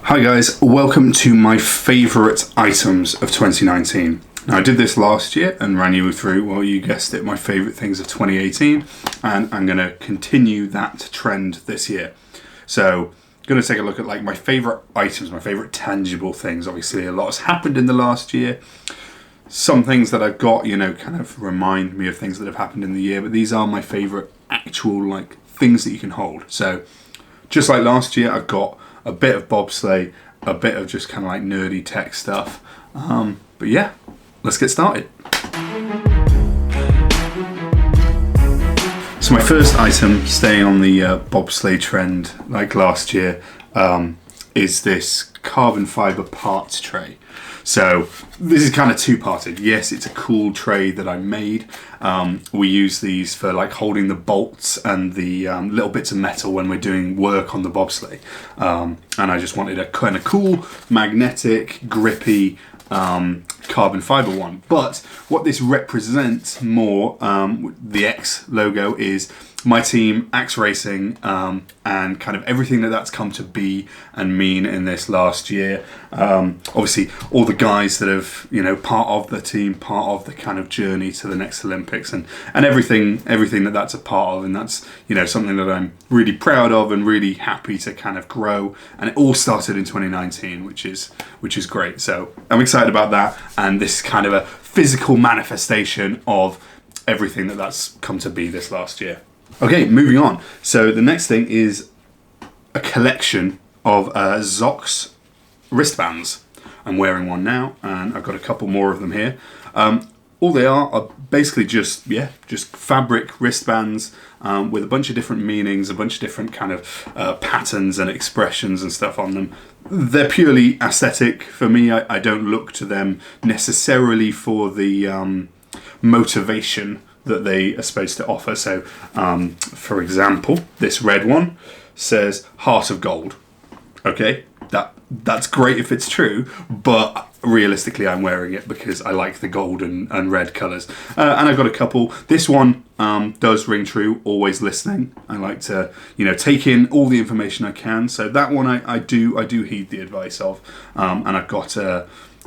Hi guys, welcome to my favourite items of 2019. Now I did this last year and ran you through, well you guessed it, my favourite things of 2018, and I'm going to continue that trend this year. So I'm going to take a look at like my favourite items, my favourite tangible things. Obviously a lot has happened in the last year. Some things that I've got, kind of remind me of things that have happened in the year, but these are my favourite actual like things that you can hold. So just like last year, I've got a bit of bobsleigh, a bit of just kind of like nerdy tech stuff. But yeah, let's get started. So my first item, staying on the bobsleigh trend like last year, is this carbon fibre parts tray. So this is kind of two-parted. Yes, it's a cool tray that I made. We use these for like holding the bolts and the little bits of metal when we're doing work on the bobsleigh. And I just wanted a kind of cool, magnetic, grippy carbon fibre one. But what this represents more, the X logo, is my team, Axe Racing, and kind of everything that's come to be and mean in this last year. Obviously, all the guys that have, part of the team, part of the kind of journey to the next Olympics, and everything that's a part of, and that's, something that I'm really proud of and really happy to kind of grow. And it all started in 2019, which is great. So I'm excited about that, and this is kind of a physical manifestation of everything that's come to be this last year. Okay, moving on. So the next thing is a collection of Zox wristbands. I'm wearing one now, and I've got a couple more of them here. All they are basically just fabric wristbands with a bunch of different meanings, a bunch of different kind of patterns and expressions and stuff on them. They're purely aesthetic for me. I don't look to them necessarily for the motivation that they are supposed to offer. So, for example, this red one says Heart of Gold. Okay, that's great if it's true, but realistically I'm wearing it because I like the gold and red colours. And I've got a couple. This one does ring true, always listening. I like to, take in all the information I can. So that one I do heed the advice of. And I've got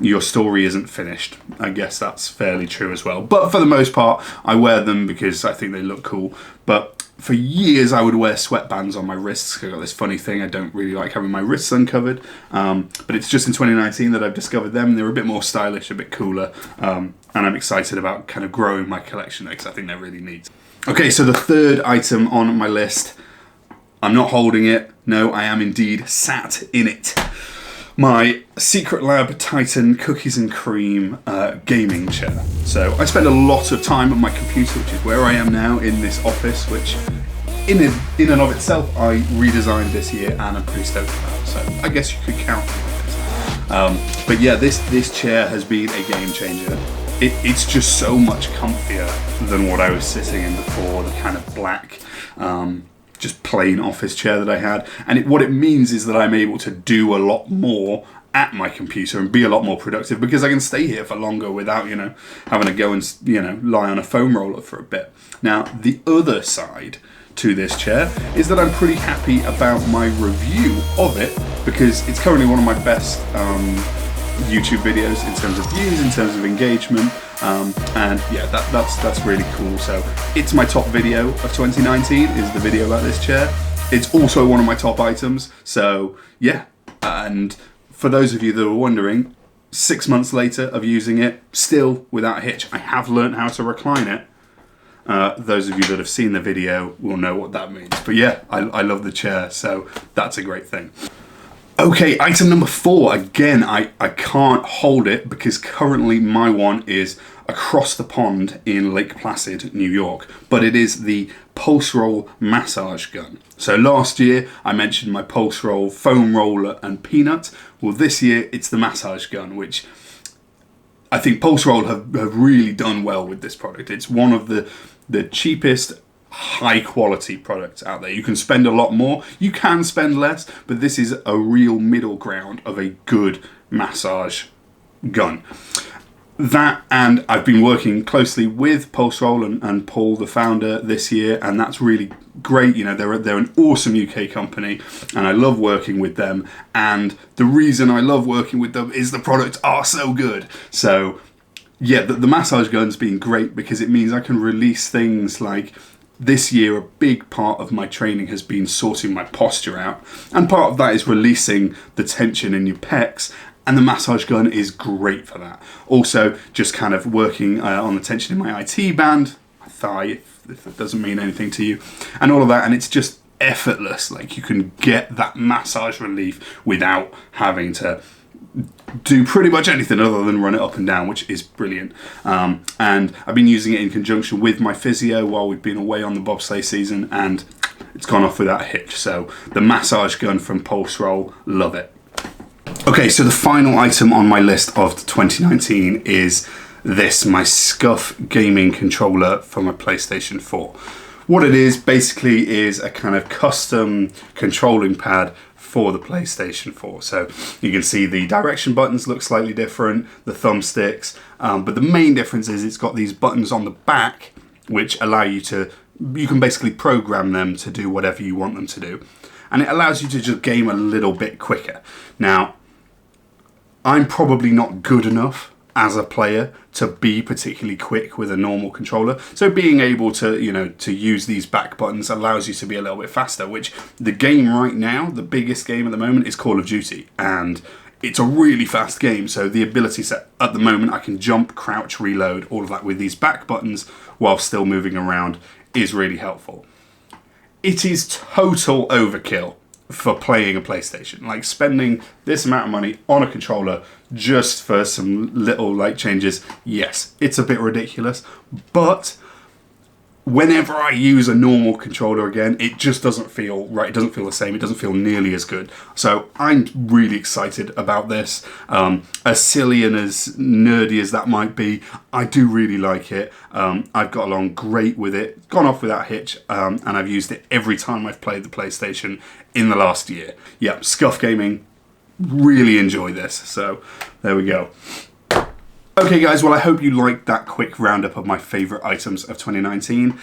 your story isn't finished. I guess that's fairly true as well. But for the most part, I wear them because I think they look cool. But for years, I would wear sweatbands on my wrists. I've got this funny thing. I don't really like having my wrists uncovered. But it's just in 2019 that I've discovered them. They're a bit more stylish, a bit cooler. And I'm excited about kind of growing my collection because I think they're really neat. Okay, so the third item on my list. I'm not holding it. No, I am indeed sat in it. My Secret Lab Titan Cookies and Cream gaming chair. So I spend a lot of time on my computer, which is where I am now in this office, which in and of itself I redesigned this year and I'm pretty stoked about. So I guess you could count it. But yeah, this chair has been a game changer. It's just so much comfier than what I was sitting in before, the kind of black just plain office chair that I had. And what it means is that I'm able to do a lot more at my computer and be a lot more productive because I can stay here for longer without, having to go and, lie on a foam roller for a bit. Now, the other side to this chair is that I'm pretty happy about my review of it because it's currently one of my best YouTube videos in terms of views, in terms of engagement. And yeah, that's really cool. So it's my top video of 2019 is the video about this chair. It's also one of my top items. So yeah, and for those of you that are wondering, 6 months later of using it, still without a hitch, I have learned how to recline it. Those of you that have seen the video will know what that means. But yeah, I love the chair, so that's a great thing. Okay, item number 4. Again, I can't hold it because currently my one is across the pond in Lake Placid, New York. But it is the Pulse Roll massage gun. So last year I mentioned my Pulse Roll foam roller and peanut. Well, this year it's the massage gun, which I think Pulse Roll have really done well with this product. It's one of the cheapest high quality products out there. You can spend a lot more, you can spend less, but this is a real middle ground of a good massage gun. That, and I've been working closely with Pulse Roll and Paul, the founder, this year, and that's really great. You know, they're an awesome UK company, and I love working with them. And the reason I love working with them is the products are so good. So, yeah, the massage gun's been great because it means I can release things like this year. A big part of my training has been sorting my posture out, and part of that is releasing the tension in your pecs. And the massage gun is great for that. Also, just kind of working on the tension in my IT band, my thigh, if it doesn't mean anything to you, and all of that. And it's just effortless. Like, you can get that massage relief without having to do pretty much anything other than run it up and down, which is brilliant. And I've been using it in conjunction with my physio while we've been away on the bobsleigh season, and it's gone off without a hitch. So the massage gun from Pulse Roll, love it. Okay, so the final item on my list of 2019 is this, my Scuff gaming controller for my PlayStation 4. What it is basically is a kind of custom controlling pad for the PlayStation 4. So you can see the direction buttons look slightly different, the thumbsticks, but the main difference is it's got these buttons on the back which allow you can basically program them to do whatever you want them to do. And it allows you to just game a little bit quicker. Now, I'm probably not good enough as a player to be particularly quick with a normal controller. So being able to, to use these back buttons allows you to be a little bit faster, which the game right now, the biggest game at the moment, is Call of Duty. And it's a really fast game. So the ability set at the moment, I can jump, crouch, reload, all of that with these back buttons while still moving around is really helpful. It is total overkill for playing a PlayStation. Like, spending this amount of money on a controller just for some little changes, yes, it's a bit ridiculous, but whenever I use a normal controller again, it just doesn't feel right. It doesn't feel the same. It doesn't feel nearly as good. So I'm really excited about this. As silly and as nerdy as that might be, I do really like it. I've got along great with it. Gone off without a hitch, and I've used it every time I've played the PlayStation in the last year. Yeah, Scuff Gaming, really enjoy this. So there we go. Okay guys, well I hope you liked that quick roundup of my favourite items of 2019.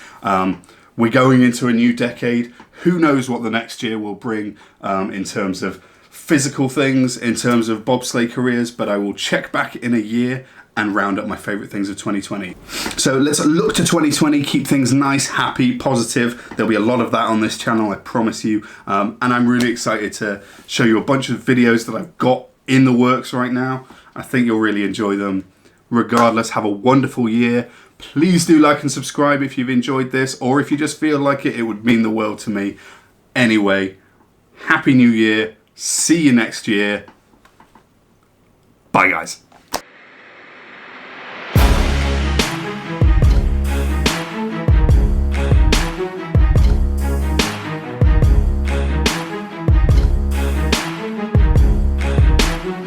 We're going into a new decade. Who knows what the next year will bring in terms of physical things, in terms of bobsleigh careers, but I will check back in a year and round up my favourite things of 2020. So let's look to 2020, keep things nice, happy, positive. There'll be a lot of that on this channel, I promise you. And I'm really excited to show you a bunch of videos that I've got in the works right now. I think you'll really enjoy them. Regardless, have a wonderful year. Please do like and subscribe if you've enjoyed this, or if you just feel like it would mean the world to me. Anyway, Happy New Year. See you next year. Bye guys.